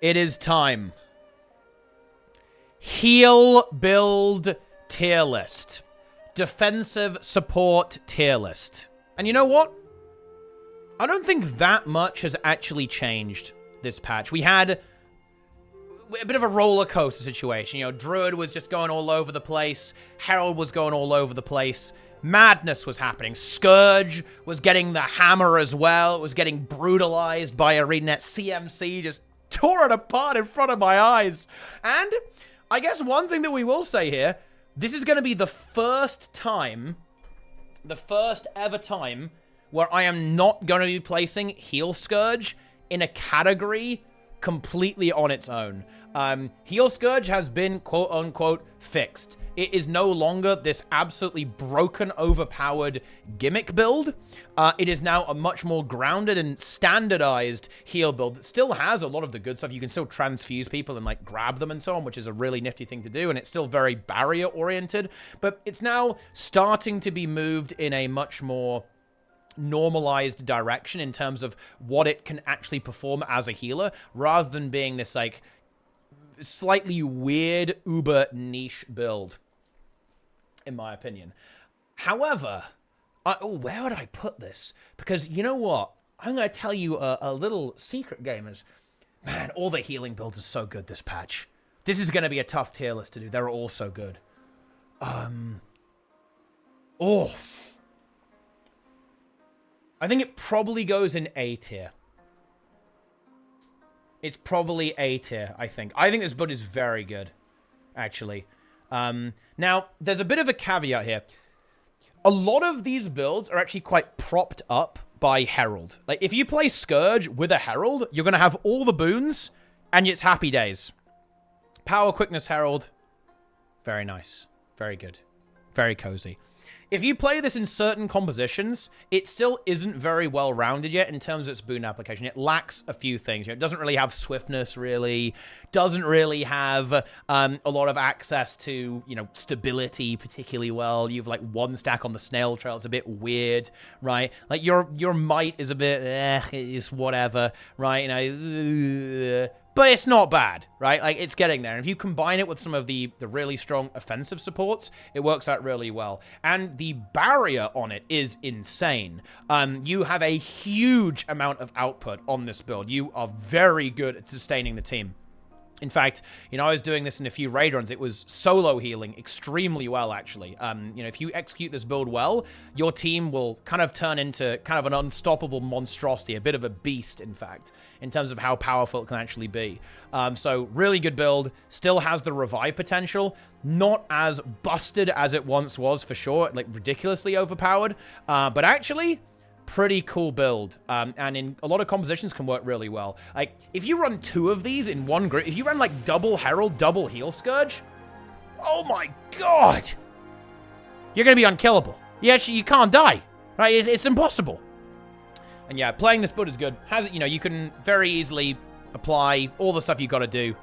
It is time. Heal build tier list. Defensive support tier list. And you know what? I don't think that much has actually changed this patch. We had a bit of a roller coaster situation. You know, Druid was just going all over the place. Herald was going all over the place. Madness was happening. Scourge was getting the hammer as well. It was getting brutalized by ArenaNet. CMC just tore it apart in front of my eyes. And I guess one thing that we will say here, this is going to be the first time, the first ever time where I am not going to be placing Heal Scourge in a category completely on its own. Heal Scourge has been quote-unquote fixed. It is no longer this absolutely broken, overpowered gimmick build. It is now a much more grounded and standardized heal build that still has a lot of the good stuff. You can still transfuse people and, like, grab them and so on, which is a really nifty thing to do, and it's still very barrier-oriented, but it's now starting to be moved in a much more normalized direction in terms of what it can actually perform as a healer, rather than being this, like, slightly weird, uber niche build, in my opinion. However, where would I put this? Because you know what? I'm going to tell you a little secret, gamers. Man, all the healing builds are so good this patch. This is going to be a tough tier list to do. They're all so good. Oh. I think it probably goes in A tier. It's probably A tier, I think. I think this build is very good, actually. Now, there's a bit of a caveat here. A lot of these builds are actually quite propped up by Herald. Like, if you play Scourge with a Herald, you're going to have all the boons, and it's happy days. Power, Quickness, Herald. Very nice. Very good. Very cozy. If you play this in certain compositions, it still isn't very well-rounded yet in terms of its boon application. It lacks a few things. You know, it doesn't really have swiftness, really. Doesn't really have a lot of access to, you know, stability particularly well. You have, like, one stack on the snail trail. It's a bit weird, right? Like, your might is a bit, it's whatever, right? You know, but it's not bad, right? Like, it's getting there. And if you combine it with some of the really strong offensive supports, it works out really well. And the barrier on it is insane. You have a huge amount of output on this build. You are very good at sustaining the team. In fact, you know, I was doing this in a few raid runs. It was solo healing extremely well, actually. You know, if you execute this build well, your team will kind of turn into kind of an unstoppable monstrosity, a bit of a beast, in fact, in terms of how powerful it can actually be. So, really good build. Still has the revive potential. Not as busted as it once was, for sure. Like, ridiculously overpowered. But actually, pretty cool build, and in a lot of compositions can work really well. Like, if you run 2 of these in one group, if you run, like, double Herald, double Heal Scourge, oh my god! You're gonna be unkillable. You can't die, right? It's impossible. And yeah, playing this build is good. You know, you can very easily apply all the stuff you gotta do.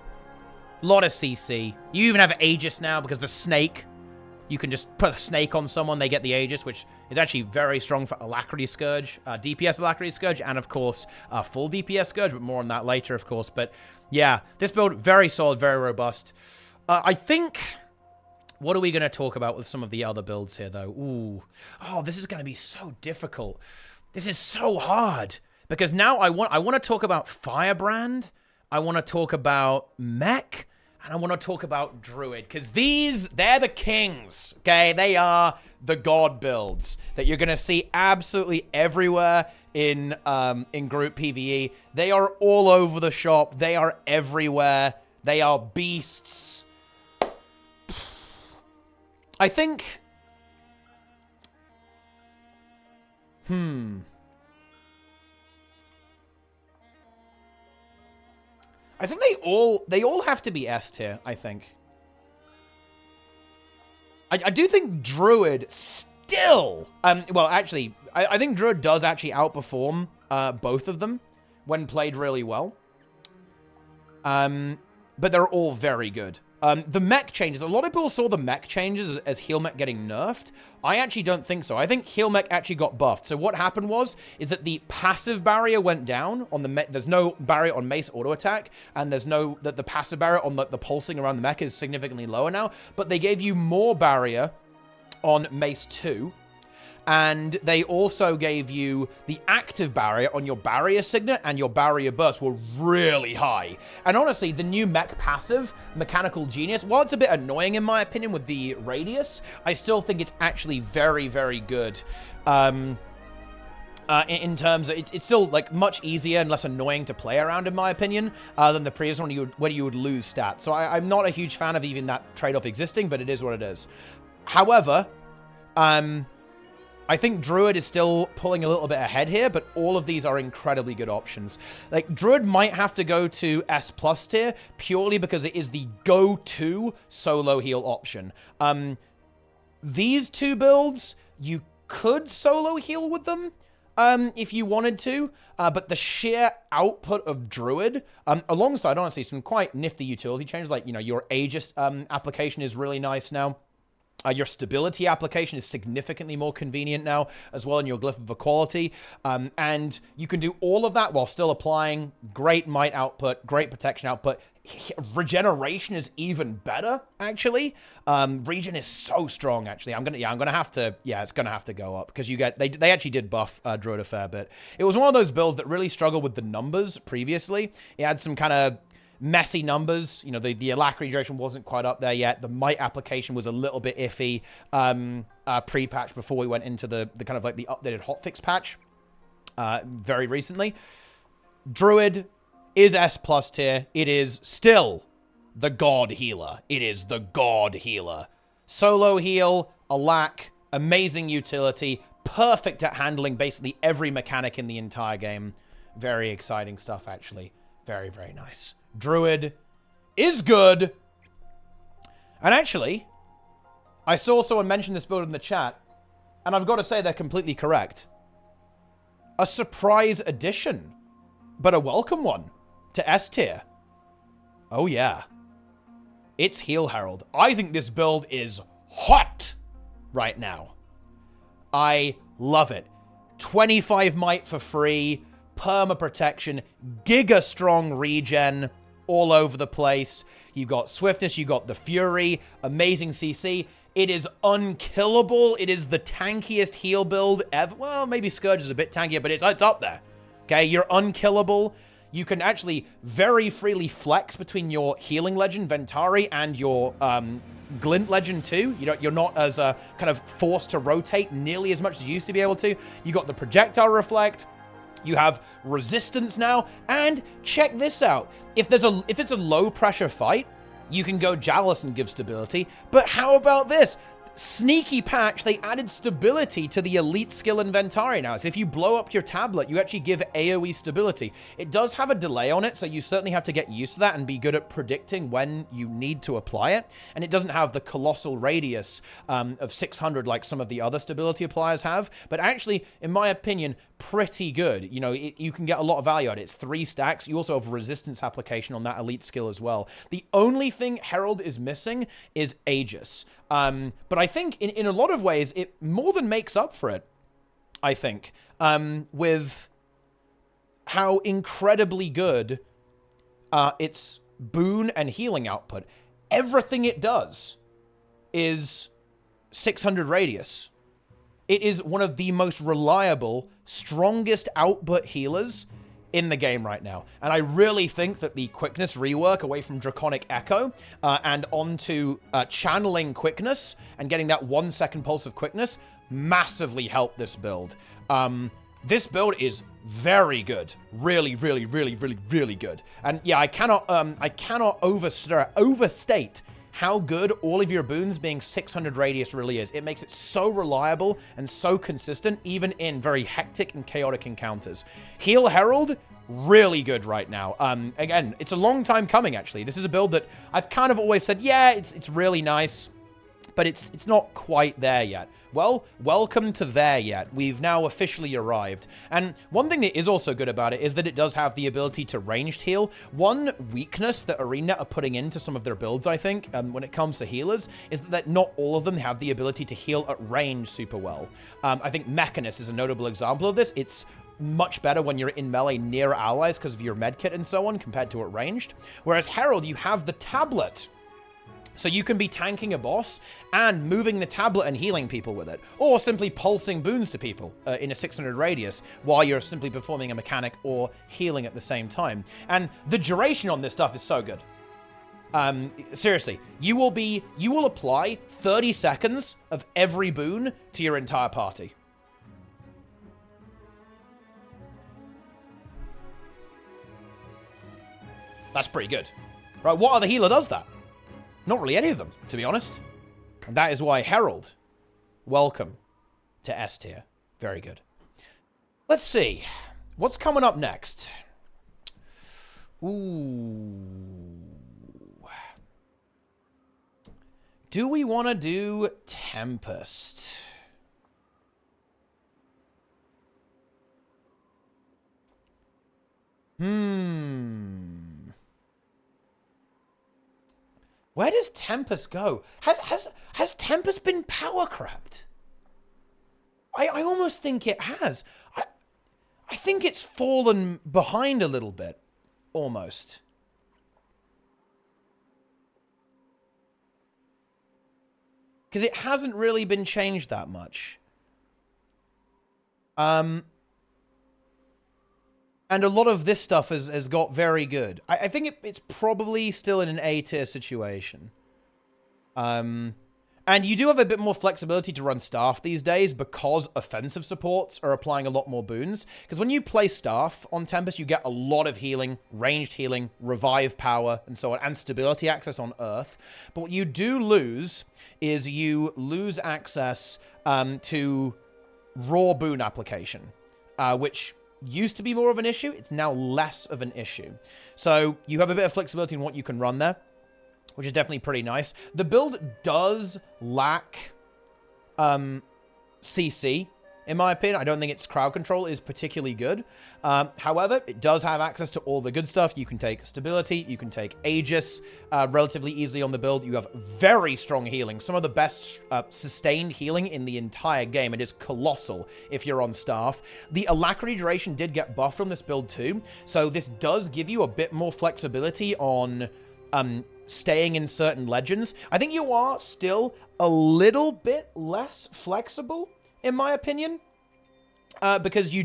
A lot of CC. You even have Aegis now, because the snake, you can just put a snake on someone, they get the Aegis, which is actually very strong for Alacrity Scourge, DPS Alacrity Scourge, and of course, full DPS Scourge, but more on that later, of course. But yeah, this build, very solid, very robust. I think, what are we going to talk about with some of the other builds here, though? Ooh. Oh, this is going to be so difficult. This is so hard. Because now I want to talk about Firebrand, I want to talk about Mech, and I want to talk about Druid, because they're the kings, okay? They are the god builds that you're going to see absolutely everywhere in group PvE. They are all over the shop. They are everywhere. They are beasts. I think... I think they all have to be S tier, I think. I do think Druid still... well, actually, I think Druid does actually outperform both of them when played really well. But they're all very good. The mech changes. A lot of people saw the mech changes as heal mech getting nerfed. I actually don't think so. I think heal mech actually got buffed. So what happened is that the passive barrier went down on the mech. There's no barrier on mace auto attack, and there's no the passive barrier on the pulsing around the mech is significantly lower now. But they gave you more barrier on mace 2. And they also gave you the active barrier on your barrier signet, and your barrier bursts were really high. And honestly, the new mech passive, Mechanical Genius, while it's a bit annoying in my opinion with the radius, I still think it's actually very, very good. In terms of, it's still like much easier and less annoying to play around in my opinion than the previous one where you would lose stats. So I'm not a huge fan of even that trade-off existing, but it is what it is. However, I think Druid is still pulling a little bit ahead here, but all of these are incredibly good options. Like, Druid might have to go to S+ tier purely because it is the go-to solo heal option. These two builds, you could solo heal with them if you wanted to, but the sheer output of Druid, alongside, honestly, some quite nifty utility changes, like, you know, your Aegis application is really nice now. Your stability application is significantly more convenient now as well in your Glyph of Equality. And you can do all of that while still applying great might output, great protection output. Regeneration is even better, actually. Regen is so strong, actually. It's gonna have to go up because they actually did buff Druid a fair bit. It was one of those builds that really struggled with the numbers previously. It had some kind of messy numbers. You know, the alacrity duration wasn't quite up there yet. The might application was a little bit iffy pre-patch before we went into the kind of like the updated hotfix patch very recently. Druid is S+ tier. It is still the god healer. It is the god healer. Solo heal, alac, amazing utility, perfect at handling basically every mechanic in the entire game. Very exciting stuff, actually. Very, very nice. Druid is good. And actually, I saw someone mention this build in the chat, and I've got to say they're completely correct. A surprise addition, but a welcome one to S tier. Oh yeah. It's Heal Herald. I think this build is hot right now. I love it. 25 might for free, perma protection, giga strong regen all over the place. You've got swiftness, you've got the fury, amazing CC. It is unkillable. It is the tankiest heal build ever. Well, maybe Scourge is a bit tankier, but it's up there. Okay, you're unkillable. You can actually very freely flex between your healing legend, Ventari, and your glint legend too. You're not as kind of forced to rotate nearly as much as you used to be able to. You got the projectile reflect. You have resistance now, and check this out. If it's a low pressure fight, you can go Chalice and give stability. But how about this? Sneaky patch, they added stability to the elite skill inventory now. So if you blow up your tablet, you actually give AoE stability. It does have a delay on it, so you certainly have to get used to that and be good at predicting when you need to apply it. And it doesn't have the colossal radius of 600 like some of the other stability appliers have. But actually, in my opinion, pretty good. You know, you can get a lot of value out of it. It's 3 stacks. You also have resistance application on that elite skill as well. The only thing Herald is missing is Aegis. But I think in a lot of ways, it more than makes up for it, I think, with how incredibly good its boon and healing output. Everything it does is 600 radius. It is one of the most reliable, strongest output healers in the game right now. And I really think that the quickness rework away from Draconic Echo and onto channeling quickness and getting that 1 second pulse of quickness massively helped this build. This build is very good. Really, really, really, really, really good. And yeah, I cannot overstate how good all of your boons being 600 radius really is. It makes it so reliable and so consistent, even in very hectic and chaotic encounters. Heal Herald, really good right now. Again, it's a long time coming, actually. This is a build that I've kind of always said, yeah, it's really nice, but it's not quite there yet. Well, welcome to there yet. We've now officially arrived. And one thing that is also good about it is that it does have the ability to ranged heal. One weakness that ArenaNet are putting into some of their builds, I think, when it comes to healers, is that not all of them have the ability to heal at range super well. I think Mechanist is a notable example of this. It's much better when you're in melee near allies because of your medkit and so on compared to at ranged. Whereas Herald, you have the tablet. So you can be tanking a boss and moving the tablet and healing people with it. Or simply pulsing boons to people in a 600 radius while you're simply performing a mechanic or healing at the same time. And the duration on this stuff is so good. Seriously, you will apply 30 seconds of every boon to your entire party. That's pretty good. Right, what other healer does that? Not really any of them, to be honest. And that is why Herald, welcome to S tier. Very good. Let's see. What's coming up next? Ooh. Do we want to do Tempest? Where does Tempest go? Has Tempest been power crept? I almost think it has. I think it's fallen behind a little bit, almost. Because it hasn't really been changed that much. And a lot of this stuff has got very good. I think it's probably still in an A tier situation. And you do have a bit more flexibility to run staff these days because offensive supports are applying a lot more boons. Because when you play staff on Tempest, you get a lot of healing, ranged healing, revive power, and so on, and stability access on Earth. But what you do lose is you lose access to raw boon application, which used to be more of an issue. It's now less of an issue. So you have a bit of flexibility in what you can run there, which is definitely pretty nice. The build does lack CC, in my opinion. I don't think its crowd control is particularly good. However, it does have access to all the good stuff. You can take stability, you can take Aegis relatively easily on the build. You have very strong healing, some of the best sustained healing in the entire game. It is colossal if you're on staff. The alacrity duration did get buffed on this build too, so this does give you a bit more flexibility on staying in certain legends. I think you are still a little bit less flexible, in my opinion, because you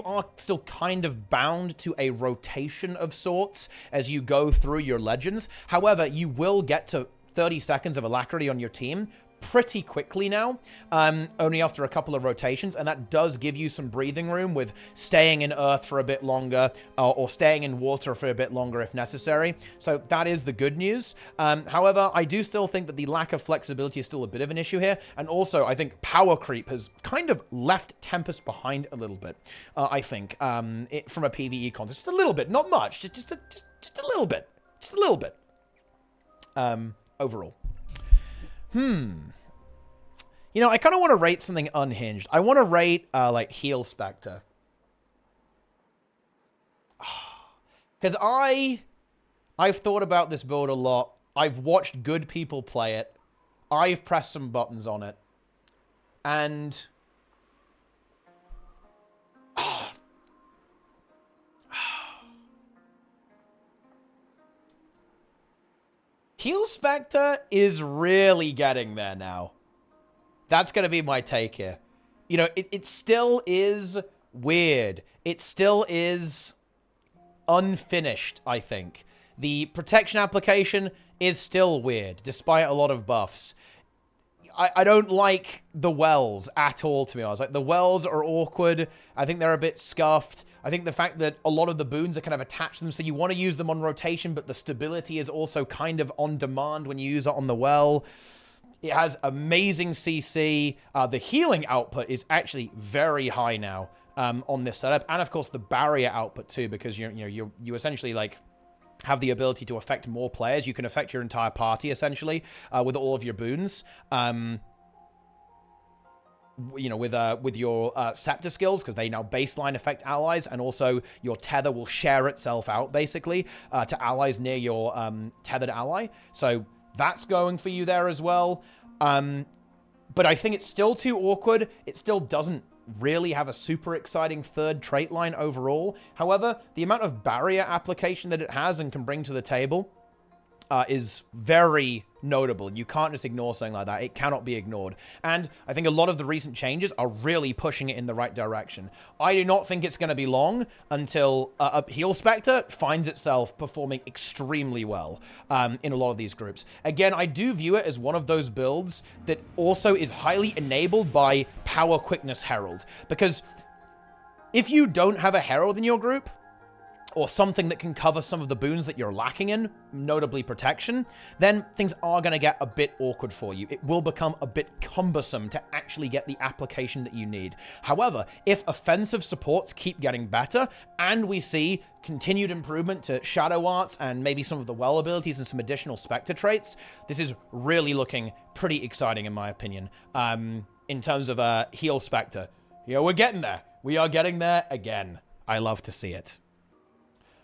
are still kind of bound to a rotation of sorts as you go through your legends. However, you will get to 30 seconds of alacrity on your team pretty quickly now, only after a couple of rotations, and that does give you some breathing room with staying in Earth for a bit longer, or staying in water for a bit longer if necessary. So that is the good news. However, I do still think that the lack of flexibility is still a bit of an issue here, and also I think power creep has kind of left Tempest behind a little bit, I think, from a PvE context. Just a little bit, not much, just a little bit. Just a little bit. Overall. You know, I kind of want to rate something unhinged. I want to rate, like, Heal Specter. Because I've thought about this build a lot. I've watched good people play it. I've pressed some buttons on it. And Heal Specter is really getting there now. That's going to be my take here. You know, it still is weird. It still is unfinished, I think. The protection application is still weird, despite a lot of buffs. I don't like the wells at all, to be honest. Like, the wells are awkward. I think they're a bit scuffed. I think the fact that a lot of the boons are kind of attached to them, so you want to use them on rotation, but the stability is also kind of on demand when you use it on the well. It has amazing CC. The healing output is actually very high now on this setup, and of course the barrier output too, because you essentially, like, have the ability to affect more players. You can affect your entire party, essentially, with all of your boons. You know, with your Scepter skills, because they now baseline affect allies, and also your tether will share itself out, basically, to allies near your tethered ally. So that's going for you there as well. But I think it's still too awkward. It still doesn't really have a super exciting third trait line overall. However, the amount of barrier application that it has and can bring to the table is very notable. You can't just ignore something like that. It cannot be ignored. And I think a lot of the recent changes are really pushing it in the right direction. I do not think it's going to be long until Heal Specter finds itself performing extremely well in a lot of these groups. Again, I do view it as one of those builds that also is highly enabled by Power Quickness Herald. Because if you don't have a Herald in your group, or something that can cover some of the boons that you're lacking in, notably protection, then things are going to get a bit awkward for you. It will become a bit cumbersome to actually get the application that you need. However, if offensive supports keep getting better, and we see continued improvement to Shadow Arts and maybe some of the Well abilities and some additional Specter traits, this is really looking pretty exciting in my opinion, in terms of Heal Specter. You know, we're getting there. We are getting there again. I love to see it.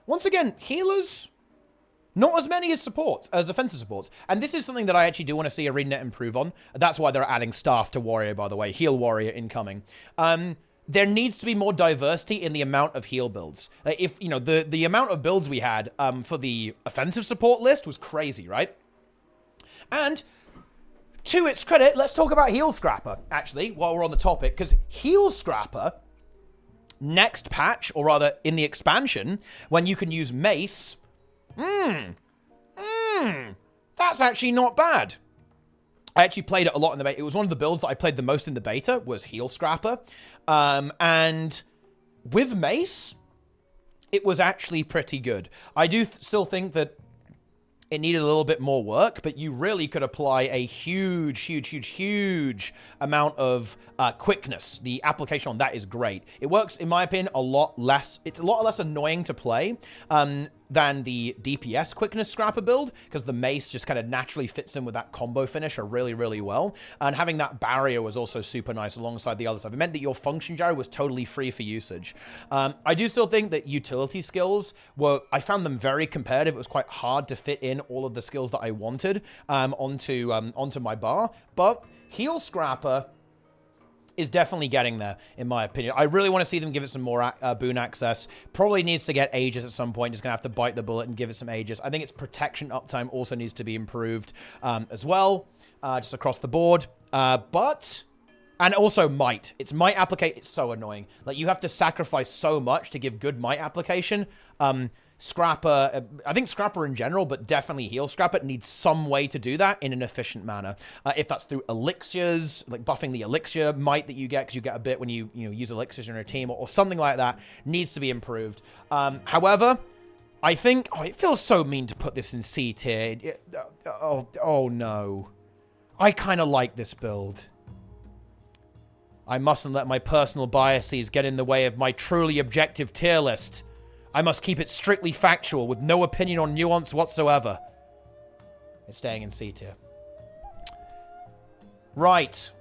Once again, healers, not as many as supports, as offensive supports. And this is something that I actually do want to see ArenaNet improve on. That's why they're adding Staff to Warrior, by the way. Heal Warrior incoming. There needs to be more diversity in the amount of heal builds. If, you know, the amount of builds we had for the offensive support list was crazy, right? And to its credit, let's talk about Heal Scrapper, actually, while we're on the topic. Because Heal Scrapper, next patch, or rather in the expansion, when you can use Mace, that's actually not bad. I actually played it a lot in the beta. It was one of the builds that I played the most in the beta, was Heal Scrapper. And with Mace, it was actually pretty good. I do still think that it needed a little bit more work, but you really could apply a huge amount of quickness. The application on that is great. It works, in my opinion, a lot less. It's a lot less annoying to play than the DPS quickness scrapper build, because the Mace just kind of naturally fits in with that combo finisher really well. And having that barrier was also super nice alongside the other stuff. It meant that your function gyro was totally free for usage. I do still think that utility skills I found them very competitive. It was quite hard to fit in all of the skills that I wanted onto my bar. But Heal Scrapper is definitely getting there, in my opinion. I really want to see them give it some more boon access. Probably needs to get Aegis at some point. Just going to have to bite the bullet and give it some Aegis. I think its protection uptime also needs to be improved as well, just across the board. And also Might. Its Might application, it's so annoying. Like, you have to sacrifice so much to give good Might application. Scrapper, I think Scrapper in general, but definitely Heal Scrapper needs some way to do that in an efficient manner. If that's through elixirs, like buffing the elixir might that you get, because you get a bit when you use elixirs in your team, or something like that, needs to be improved. However, I think, it feels so mean to put this in C tier. Oh no. I kind of like this build. I mustn't let my personal biases get in the way of my truly objective tier list. I must keep it strictly factual, with no opinion or nuance whatsoever. It's staying in C tier. Right.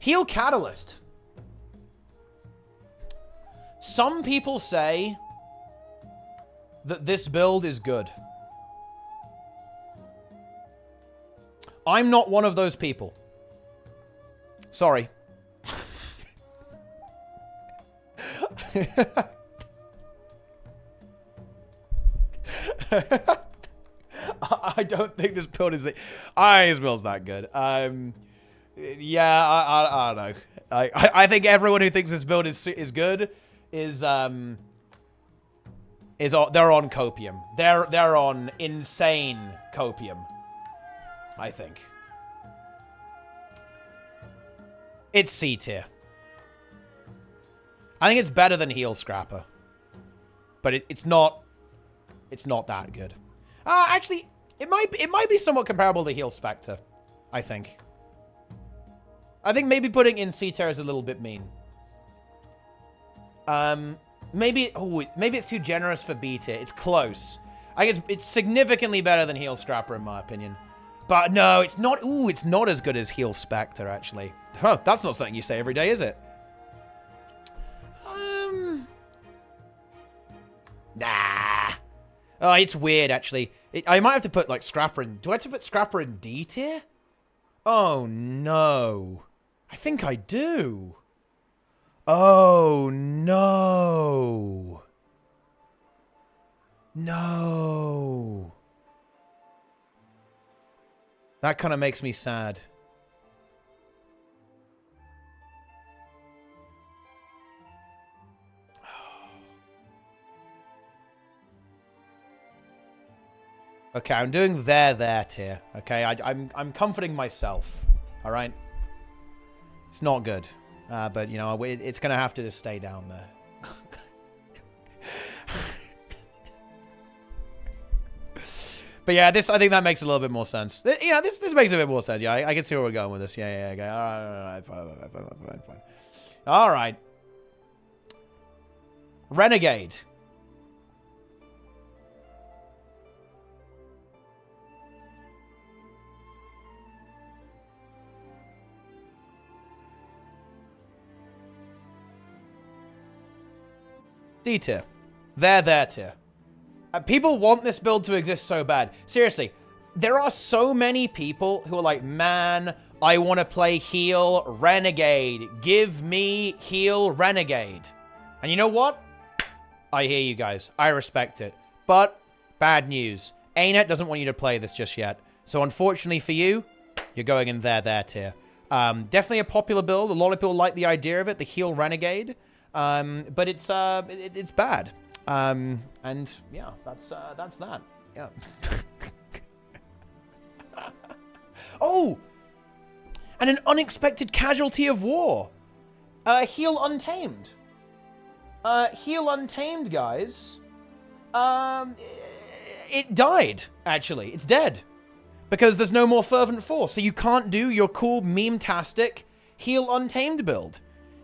Heal Catalyst. Some people say that this build is good. I'm not one of those people. Sorry. I don't think this build is... this build's that good. Yeah, I don't know. I think everyone who thinks this build is good is they're on copium. They're on insane copium, I think. It's C tier. I think it's better than Heal Scrapper, but it's not that good. Actually, it might be somewhat comparable to Heal Specter, I think. I think maybe putting in C tier is a little bit mean. Maybe it's too generous for B tier. It's close. I guess it's significantly better than Heal Scrapper in my opinion. But no, it's not. Ooh, it's not as good as Heal Specter, actually. Huh, that's not something you say every day, is it? Nah. Oh, it's weird, actually. I might have to put, like, Scrapper in... Do I have to put Scrapper in D tier? Oh, no. I think I do. Oh, no. No. That kind of makes me sad. Okay, I'm doing there tier. Okay, I'm comforting myself. All right. It's not good, but you know it's gonna have to just stay down there. But yeah, I think that makes a little bit more sense. You know, this makes a bit more sense. Yeah, I can see where we're going with this. Yeah, okay. All right, fine. All right. Renegade. D tier. There tier. People want this build to exist so bad. Seriously, there are so many people who are like, man, I want to play heal Renegade. Give me heal Renegade. And you know what? I hear you guys. I respect it. But, bad news. ArenaNet doesn't want you to play this just yet. So unfortunately for you, you're going in there tier. Definitely a popular build. A lot of people like the idea of it, the heal Renegade. But it's bad. And yeah, that's that. Yeah. Oh! And an unexpected casualty of war. Heal Untamed. Heal Untamed, guys. It died, actually. It's dead. Because there's no more Fervent Force. So you can't do your cool meme-tastic Heal Untamed build.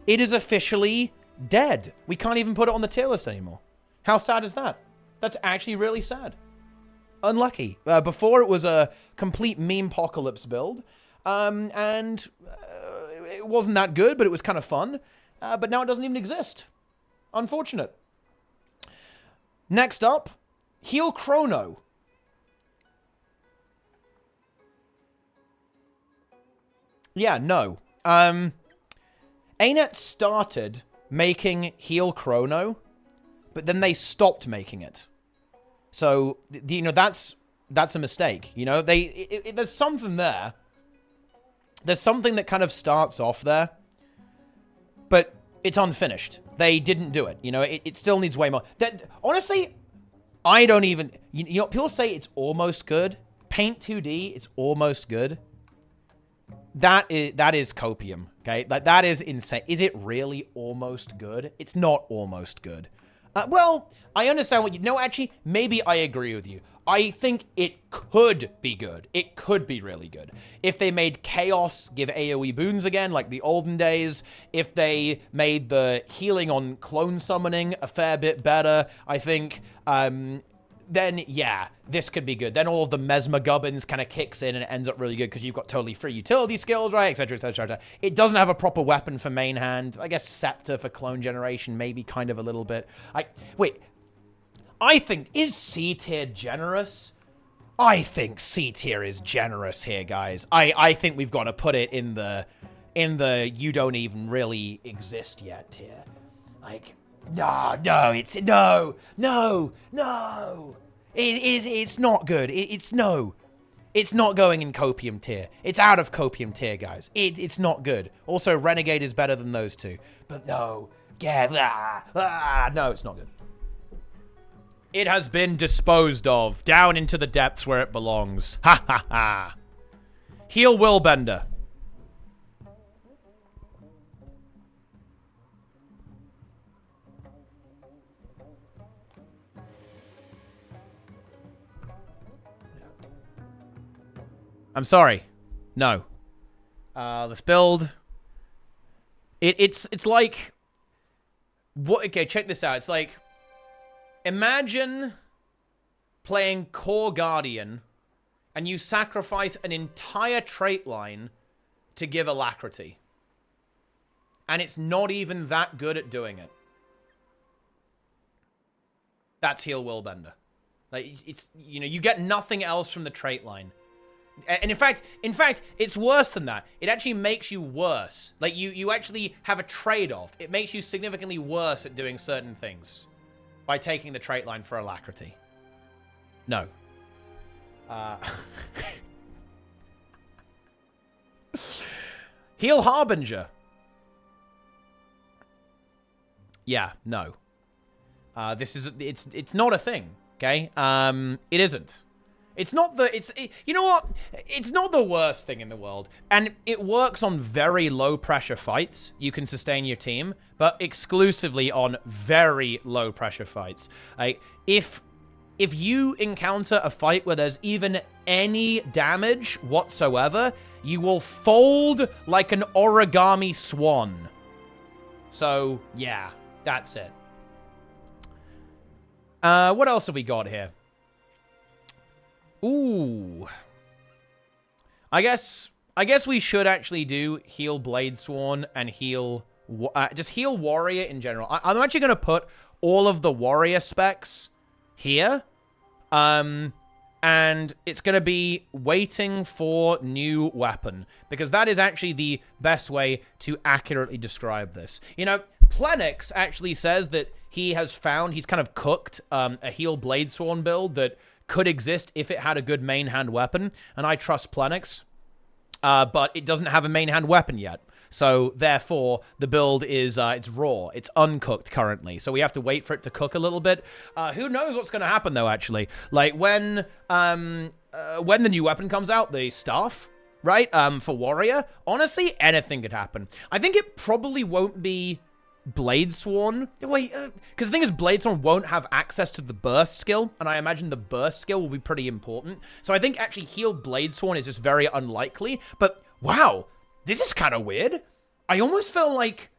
It is officially dead. We can't even put it on the tier list anymore. How sad is that? That's actually really sad. Unlucky. Before it was a complete meme-pocalypse build. And it wasn't that good, but it was kind of fun. But now it doesn't even exist. Unfortunate. Next up, Heal Chrono. Yeah, no. ArenaNet started making Heal Chrono, but then they stopped making it. So, you know, that's a mistake. You know, there's something there. There's something that kind of starts off there, but it's unfinished. They didn't do it. You know, it still needs way more. Honestly, I don't even... You know, people say it's almost good. Paint 2D, it's almost good. That is copium, okay? That is insane. Is it really almost good? It's not almost good. Well, I understand what you... No, actually, maybe I agree with you. I think it could be good. It could be really good. If they made Chaos give AoE boons again, like the olden days, if they made the healing on clone summoning a fair bit better, I think... then, yeah, this could be good. Then all of the Mesmer Gubbins kind of kicks in and it ends up really good because you've got totally free utility skills, right, etc., etc. It doesn't have a proper weapon for main hand. I guess Scepter for clone generation, maybe kind of a little bit. Wait, I think, is C tier generous? I think C tier is generous here, guys. I think we've got to put it in the you don't even really exist yet tier. Like... No. It's not good. It's not going in copium tier. It's out of copium tier, guys. It's not good. Also, Renegade is better than those two. But no. Yeah. No, it's not good. It has been disposed of. Down into the depths where it belongs. Ha ha ha. Heal Willbender. I'm sorry. No. This build... It's like... What? Okay, check this out. It's like... Imagine playing Core Guardian, and you sacrifice an entire trait line to give Alacrity. And it's not even that good at doing it. That's Heal Willbender. Like, it's, you know, you get nothing else from the trait line. And in fact, it's worse than that. It actually makes you worse. Like, you actually have a trade-off. It makes you significantly worse at doing certain things by taking the trait line for Alacrity. No. Heal Harbinger. Yeah, no. It's not a thing, okay? It isn't. It's not the, you know what? It's not the worst thing in the world. And it works on very low pressure fights. You can sustain your team, but exclusively on very low pressure fights. Like, if you encounter a fight where there's even any damage whatsoever, you will fold like an origami swan. So, yeah, that's it. What else have we got here? Ooh. I guess we should actually do heal Bladesworn and heal... just heal Warrior in general. I'm actually going to put all of the Warrior specs here. And it's going to be waiting for new weapon. Because that is actually the best way to accurately describe this. You know, Plenix actually says that he's kind of cooked a heal Bladesworn build that could exist if it had a good main hand weapon, and I trust Plenix, but it doesn't have a main hand weapon yet. So therefore, the build is it's raw, it's uncooked currently. So we have to wait for it to cook a little bit. Who knows what's going to happen though? Actually, like when the new weapon comes out, the staff, right? For Warrior, honestly, anything could happen. I think it probably won't be Bladesworn. Wait, because the thing is, Bladesworn won't have access to the burst skill, and I imagine the burst skill will be pretty important. So I think actually heal Bladesworn is just very unlikely. But wow, this is kind of weird. I almost feel like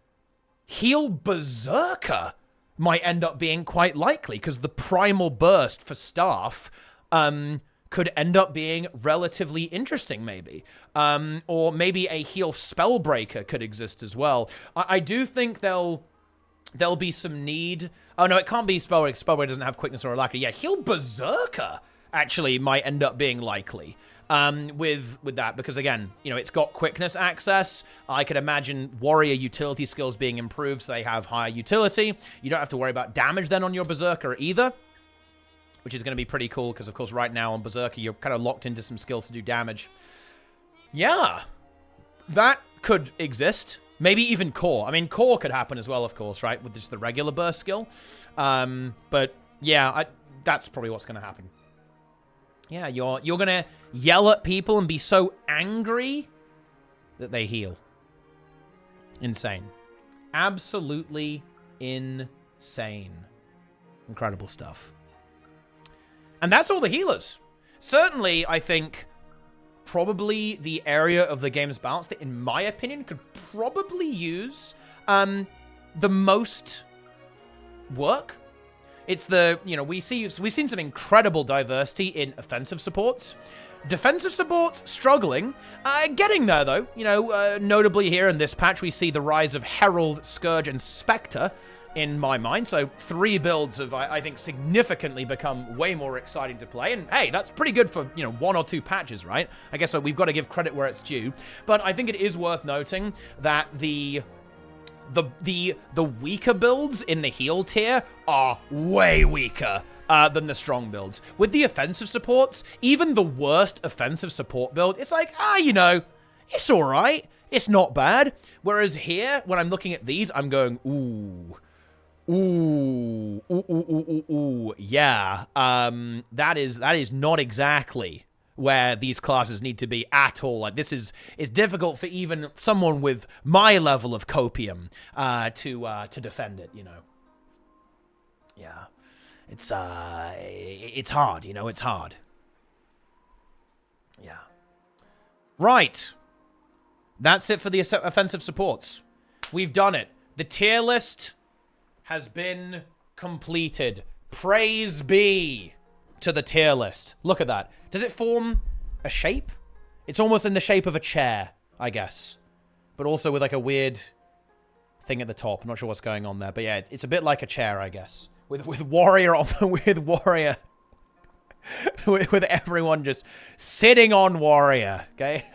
heal Berserker might end up being quite likely, because the primal burst for staff could end up being relatively interesting, maybe. Or maybe a heal Spellbreaker could exist as well. I do think there'll be some need... Oh, no, it can't be Spellbreaker. Spellbreaker doesn't have quickness or alacrity. Yeah, heal Berserker actually might end up being likely with that. Because, again, you know, it's got quickness access. I could imagine Warrior utility skills being improved so they have higher utility. You don't have to worry about damage then on your Berserker either, which is going to be pretty cool, because, of course, right now on Berserker, you're kind of locked into some skills to do damage. Yeah, that could exist. Maybe even Core. I mean, Core could happen as well, of course, right, with just the regular burst skill. But, yeah, that's probably what's going to happen. Yeah, you're going to yell at people and be so angry that they heal. Insane. Absolutely insane. Incredible stuff. And that's all the healers. Certainly, I think, probably the area of the game's balance that, in my opinion, could probably use the most work. It's the, you know, we've seen some incredible diversity in offensive supports. Defensive supports, struggling. Getting there, though. You know, notably here in this patch, we see the rise of Herald, Scourge, and Specter, in my mind. So 3 builds have, I think, significantly become way more exciting to play. And hey, that's pretty good for, you know, 1 or 2 patches, right? I guess so we've got to give credit where it's due. But I think it is worth noting that the weaker builds in the heal tier are way weaker than the strong builds. With the offensive supports, even the worst offensive support build, it's like, you know, it's all right. It's not bad. Whereas here, when I'm looking at these, I'm going, yeah. That is not exactly where these classes need to be at all. Like, this is difficult for even someone with my level of copium to defend it, you know. Yeah. It's hard, you know, it's hard. Yeah. Right. That's it for the offensive supports. We've done it. The tier list has been completed. Praise be to the tier list. Look at that. Does it form a shape? It's almost in the shape of a chair, I guess. But also with like a weird thing at the top. I'm not sure what's going on there. But yeah, it's a bit like a chair, I guess. With Warrior on with Warrior. with everyone just sitting on Warrior. Okay?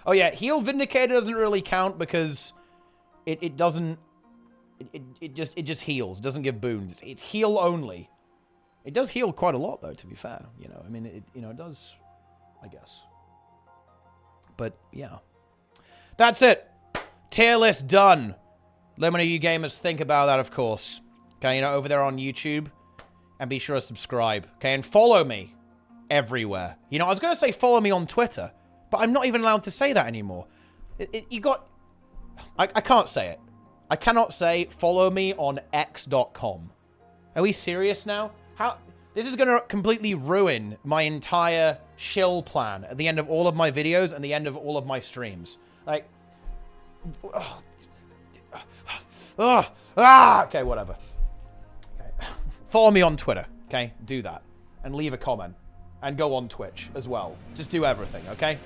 Oh yeah, Heal Vindicator doesn't really count because it doesn't... It just heals. It doesn't give boons. It's heal only. It does heal quite a lot, though, to be fair. You know, I mean, it does, I guess. But, yeah. That's it. Tier list done. Let me know you gamers think about that, of course. Okay, you know, over there on YouTube. And be sure to subscribe. Okay, and follow me everywhere. You know, I was going to say follow me on Twitter, but I'm not even allowed to say that anymore. I can't say it. I cannot say follow me on x.com. Are we serious now? How? This is going to completely ruin my entire shill plan at the end of all of my videos and the end of all of my streams. Like, okay, whatever. Okay. Follow me on Twitter, okay? Do that. And leave a comment. And go on Twitch as well. Just do everything, okay?